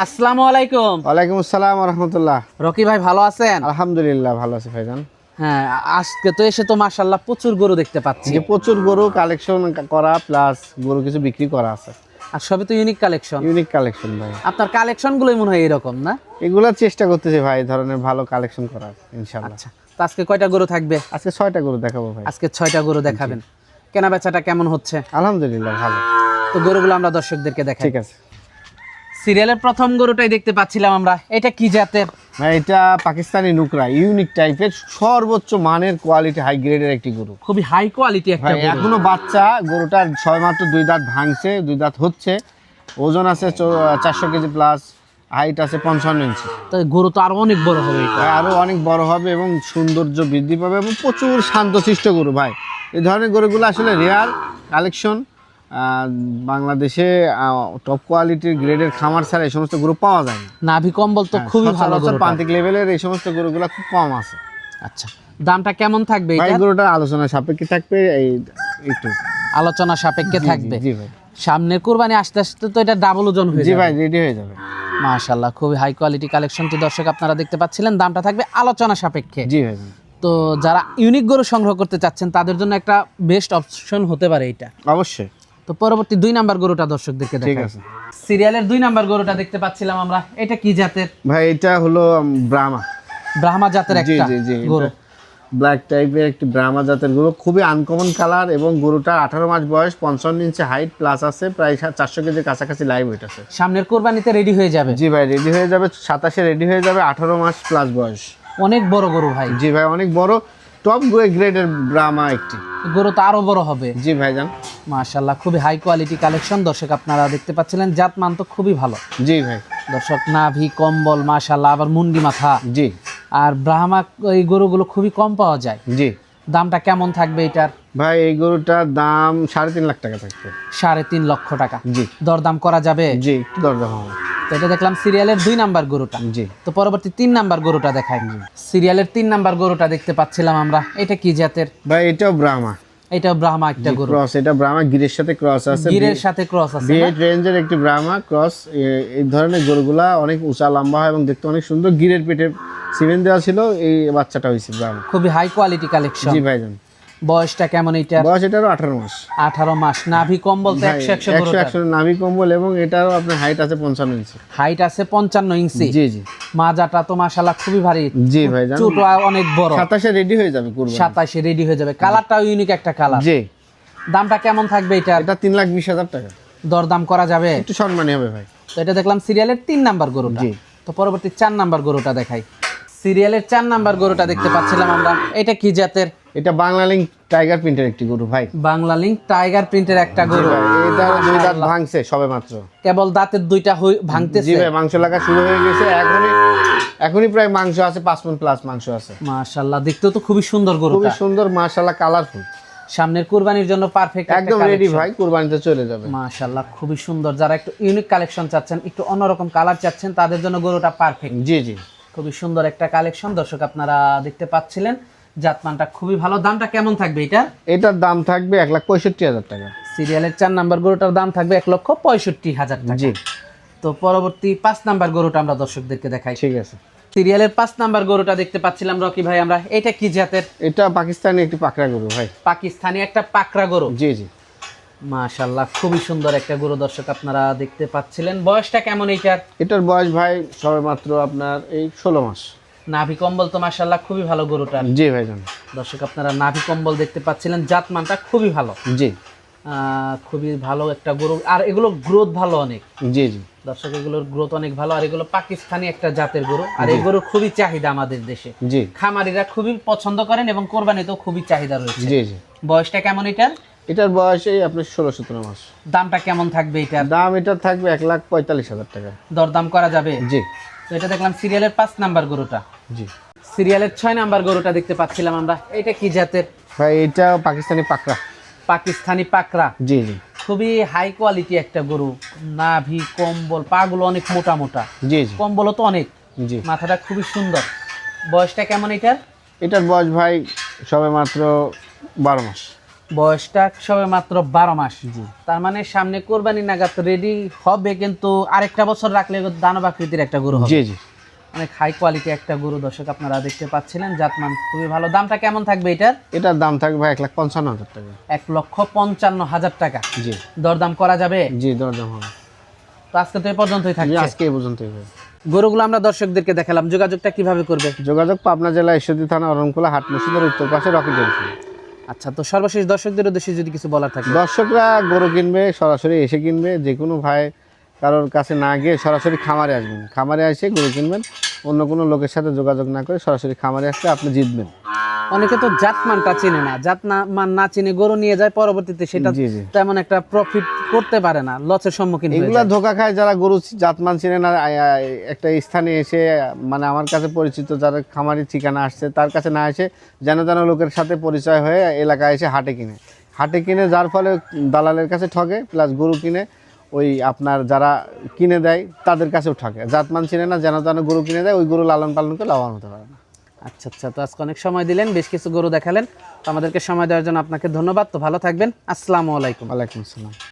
আসসালামু আলাইকুম। ওয়ালাইকুম আসসালাম ওয়া রাহমাতুল্লাহ। রকি ভাই ভালো আছেন? আলহামদুলিল্লাহ ভালো আছি ভাইজান। হ্যাঁ, আজকে তো এসে তো মাশাআল্লাহ প্রচুর গরু দেখতে পাচ্ছি। যে প্রচুর গরু কালেকশন করা প্লাস গরু কিছু বিক্রি করা আছে। আর সবই তো ইউনিক কালেকশন। ইউনিক কালেকশন ভাই। আপনার কালেকশনগুলোই মনে হয় এরকম না? এগুলা চেষ্টা করতেছি ভাই এই ধরনের ভালো কালেকশন করার ইনশাআল্লাহ। আচ্ছা, তো আজকে কয়টা গরু থাকবে? আজকে 6টা গরু দেখাবো ভাই। আজকে 6টা গরু দেখাবেন। কেনা বেচাটা কেমন হচ্ছে? আলহামদুলিল্লাহ ভালো। তো গরুগুলো আমরা দর্শকদেরকে দেখাই। ঠিক আছে সিরিয়ালের প্রথম গরুটাই দেখতে পাচ্ছিলাম আমরা। এটা কি জাতের? ভাই, এটা পাকিস্তানি নুকরা, ইউনিক টাইপের সর্বোচ্চ মানের কোয়ালিটি হাই গ্রেডের একটি গরু। খুবই হাই কোয়ালিটি একটা ভাই গরু। এখনো বাচ্চা, গরুটার সবেমাত্র 2 দাঁত ভাঙছে, 2 দাঁত হচ্ছে। ওজন আছে 400 কেজি প্লাস, হাইট আছে 55 ইঞ্চি। তো গরু তো আরো অনেক বড় হবে এটা। ভাই আরো অনেক বড় হবে এবং সৌন্দর্য বৃদ্ধি পাবে এবং প্রচুর শান্তশিষ্ট গরু ভাই। এই ধরনের গরুগুলো আসলে রেয়ার কালেকশন। বাংলাদেশে টপ কোয়ালিটির গ্রেডের খামার ছাড়া এই সমস্ত গরু পাওয়া যায় না। নাভি কম্বল তো খুবই ভালো গরু। প্রান্তিক লেভেলের এই সমস্ত গরুগুলো খুব কম আছে। আচ্ছা, দামটা কেমন থাকবে ভাই এটা? গরুটার আলোচনা সাপেক্ষে থাকবে, এই একটু আলোচনা সাপেক্ষে থাকবে। জি ভাই। সামনের কুরবানি আস্তে আস্তে তো এটা ডাবল ওজন হয়ে জি যাবে। ভাই, রেডি হয়ে যাবে। মাশাআল্লাহ, খুবই হাই কোয়ালিটি কালেকশনটি দর্শক আপনারা দেখতে পাচ্ছিলেন। দামটা থাকবে আলোচনা সাপেক্ষে। জি ভাই। তো যারা ইউনিক গরু সংগ্রহ করতে চাচ্ছেন তাদের জন্য একটা বেস্ট অপশন হতে পারে এটা। অবশ্যই। তো পরবর্তী 2 নাম্বার গরুটা দর্শকদেরকে ঠিক দেখাই। আছে। সিরিয়ালের 2 নাম্বার গরুটা দেখতে পাচ্ছিলাম আমরা। এটা কি জাতের? ভাই এটা হলো ব্রাহ্মা। ব্রাহ্মা জাতের জি একটা জি জি, গরু। ব্ল্যাক টাইপের একটি ব্রাহ্মা জাতের গরু, খুবই আনকমন কালার এবং গরুটার 18 মাস বয়স, 55 ইঞ্চি হাইট প্লাস আছে, প্রায় 400 কেজির কাছাকাছি লাইভ ওয়েট আছে। সামনের কুরবানিতে রেডি হয়ে যাবে। জি ভাই, রেডি হয়ে যাবে 27-এ রেডি হয়ে যাবে, 18 মাস প্লাস বয়স। অনেক বড় গরু ভাই। জি ভাই, অনেক বড় টপ গ্রেডের ব্রাহ্মা একটি। গরু তো আরো বড় হবে। জি ভাইজান। মাশাআল্লাহ, খুবই হাই কোয়ালিটি কালেকশন দর্শক আপনারা দেখতে পাচ্ছিলেন। জাত মান তো খুবই ভালো জি ভাই। দর্শক। নাভি কম্বল মাশাআল্লাহ, আবার মুন্ডি মাথা। জি। আর ব্রাহ্মা এই গরুগুলো খুবই কম পাওয়া যায়। জি দামটা কেমন থাকবে এটার? ভাই, এই গরুটার দাম 3.5 লাখ টাকা থাকবে। 3.5 লক্ষ টাকা। জি। দরদাম করা যাবে? জি, একটু দরদাম হবে। তো এটা দেখলাম সিরিয়ালের 2 নাম্বার গরুটা। জি। তো পরবর্তী 3 নাম্বার গরুটা দেখাই। সিরিয়ালের 3 নাম্বার গরুটা দেখতে পাচ্ছিলাম আমরা। এটা কি জাতের? ভাই এটাও ব্রাহ্মা। এটাও ব্রাহ্মা একটা গরু। ক্রস, এটা ব্রাহ্মা গিরের সাথে ক্রস আছে। গিরের সাথে ক্রস আছে না? বিএড রেঞ্জের একটি ব্রাহ্মা ক্রস। এই ধরনের গরুগুলা অনেক উঁচা লম্বা হয় এবং দেখতে অনেক সুন্দর। গিরের পেটে সিমেন্ট দেওয়া ছিল, এই বাচ্চাটা হয়েছে ব্রাহ্মা। খুবই হাই কোয়ালিটি কালেকশন। জি ভাইজান। বয়সটা কেমন এটা? বয়স এটারও 18 মাস। 18 মাস। নাভি কম্বল তো 100 গরু। 100 নাভি কম্বল এবং এটারও আপনার হাইট আছে 55 ইঞ্চি। হাইট আছে 55 ইঞ্চি। জি জি। মাজাটা তো মাশাআল্লাহ খুবই ভারী। জি ভাইজান। চুটও অনেক বড়। 27-এ রেডি হয়ে যাবে কুরবানি। 27-এ রেডি হয়ে যাবে। কালারটাও ইউনিক একটা কালার। জি। দামটা কেমন থাকবে এটা? এটা 3,20,000 টাকা। দরদাম করা যাবে? একটু সম্মানী হবে ভাই। তো এটা দেখলাম সিরিয়ালের 3 নাম্বার গরুটা। জি। তো পরবর্তী 4 নাম্বার গরুটা দেখাই। সিরিয়ালের 4 নাম্বার গরুটা দেখতে পাচ্ছিলাম আমরা। এটা কি জাতের? এটা বাংলা লিঙ্ক টাইগার প্রিন্টের একটি গরু ভাই। বাংলা লিঙ্ক টাইগার প্রিন্টের একটা গরু। এটা 2 দাঁত ভাঙছে সবে মাত্র। কেবল দাঁতের 2টা ভাঙতেছে। জি ভাই, মাংস লাগা শুরু হয়ে গেছে। এখনই প্রায় মাংস আছে, 5 মণ প্লাস মাংস আছে। মাশাআল্লাহ, দেখতেও তো খুবই সুন্দর গরুটা। খুবই সুন্দর মাশাআল্লাহ, কালারফুল। সামনের কুরবানির জন্য পারফেক্ট একদম রেডি ভাই, কুরবানিতে চলে যাবে। মাশাআল্লাহ, খুবই সুন্দর। যারা একটু ইউনিক কালেকশন চাচ্ছেন, একটু অন্যরকম কালার চাচ্ছেন, তাদের জন্য গরুটা পারফেক্ট। জি জি। খুবই সুন্দর একটা কালেকশন দর্শক আপনারা দেখতে পাচ্ছিলেন। জাতমানটা খুবই ভালো। দামটা কেমন থাকবে এটা? এটার দাম থাকবে 1,65,000 টাকা। সিরিয়ালের 4 নাম্বার গরুটার দাম থাকবে 1,65,000 টাকা। জি। তো পরবর্তী 5 নাম্বার গরুটা আমরা দর্শকদেরকে দেখাই। ঠিক আছে। সিরিয়ালের 5 নাম্বার গরুটা দেখতে পাচ্ছিলাম রকি ভাই আমরা। এটা কি জাতের? এটা পাকিস্তানি একটি পাকড়া গরু ভাই। পাকিস্তানি একটা পাকড়া গরু। জি জি। মাশাআল্লাহ, খুবই সুন্দর একটা গরু দর্শক আপনারা দেখতে পাচ্ছিলেন। বয়সটা কেমন এইটার? এটার বয়স ভাই সবেমাত্র আপনার এই 16 মাস। নাভি কম্বল তো মাশাআল্লাহ খুবই ভালো গরুটার। জি ভাইজান। দর্শক আপনারা নাভি কম্বল দেখতে পাচ্ছিলেন। জাতমানটা খুবই ভালো। জি। খুবই ভালো একটা গরু। আর এগুলো গ্রোথ ভালো অনেক। জি জি। দর্শক এগুলোর গ্রোথ অনেক ভালো। আর এগুলো পাকিস্তানি একটা জাতের গরু। আর এই গরু খুবই চাহিদা আমাদের দেশে। জি। খামারিরা খুবই পছন্দ করেন এবং কোরবানিতেও খুবই চাহিদা রয়েছে। জি জি। বয়সটা কেমন এটার? এটার বয়স এই আপনার 16-17 মাস। দামটা কেমন থাকবে এটার? দাম এটার থাকবে 1,45,000 টাকা। দরদাম করা যাবে? জি। তো এটা দেখলাম সিরিয়ালের 5 নাম্বার গরুটা। জি। সিরিয়ালের 6 নাম্বার গরুটা দেখতে পাচ্ছিলাম আমরা। এটা কি জাতের? ভাই এটা পাকিস্তানি পাকড়া। পাকিস্তানি পাকড়া। জি জি। খুবই হাই কোয়ালিটি একটা গরু। নাভি কম্বল, পাগুলো অনেক মোটা মোটা। জি জি। কম্বলও তো অনেক। জি। মাথাটা খুবই সুন্দর। বয়সটা কেমন এটার? এটার বয়স ভাই সবে মাত্র 12 মাস। বয়সটা সবে মাত্র 12 মাস। জি তার মানে সামনে কোরবানি নাগাদ রেডি হবে, কিন্তু আরেকটা বছর রাখলে দানব আকৃতির একটা গরু হবে। জি জি অনেক হাই কোয়ালিটি একটা গরু দর্শক আপনারা দেখতে পাচ্ছিলেন, জাতমান খুবই ভালো। দামটা কেমন থাকবে এটার? এটার দাম থাকবে ভাই 1,55,000 টাকা। 1,55,000 টাকা। জি দরদাম করা যাবে? জি দরদাম হবে। তো আজকে তো এই পর্যন্তই জি থাকবে। আজকে এই পর্যন্তই ভাই। গরুগুলো আমরা দর্শকদেরকে দেখালাম, যোগাযোগটা কিভাবে করবে? যোগাযোগ পাবনা জেলা ঈশ্বরদী থানা অরণকুলা হাট মসজিদের উত্তর পাশে রকি জংশন। আচ্ছা, তো সর্বশেষ দর্শকদের উদ্দেশ্যে যদি কিছু বলার থাকে। দর্শকরা গরু কিনবে সরাসরি এসে কিনবে, যে কোনো ভাই কারোর কাছে না গিয়ে সরাসরি খামারে আসবেন, খামারে এসে গরু কিনবেন। অন্য কোনো লোকের সাথে যোগাযোগ না করে সরাসরি খামারে আসলে আপনি জিতবেন। অনেকে তো জাতমানটা চিনে না, জাতমান না চিনে গরু নিয়ে যায়, পরবর্তীতে সেটা জি জি তেমন একটা প্রফিট করতে পারে না, লসের সম্মুখীন হয়ে এগুলা যায়। ধোকা খায় যারা গরু জাতমান চিনে না। একটা স্থানে এসে মানে আমার কাছে পরিচিত যারা খামারি ঠিকানা আসছে তার কাছে না এসে যেন লোকের সাথে পরিচয় হয়ে এলাকায় এসে হাটে কিনে যার ফলে দালালের কাছে ঠকে, প্লাস গরু কিনে ওই আপনার যারা কিনে দেয় তাদের কাছেও ঠকে। জাতমান চিনে না, যেন গরু কিনে দেয়, ওই গরু লালন পালন করে লাভবান হতে পারে না। আচ্ছা আচ্ছা, তো আজকে অনেক সময় দিলেন, বেশ কিছু গরু দেখালেন, তো আমাদেরকে সময় দেওয়ার জন্য আপনাকে ধন্যবাদ। তো ভালো থাকবেন, আসসালামু আলাইকুম। ওয়ালাইকুম আসসালাম।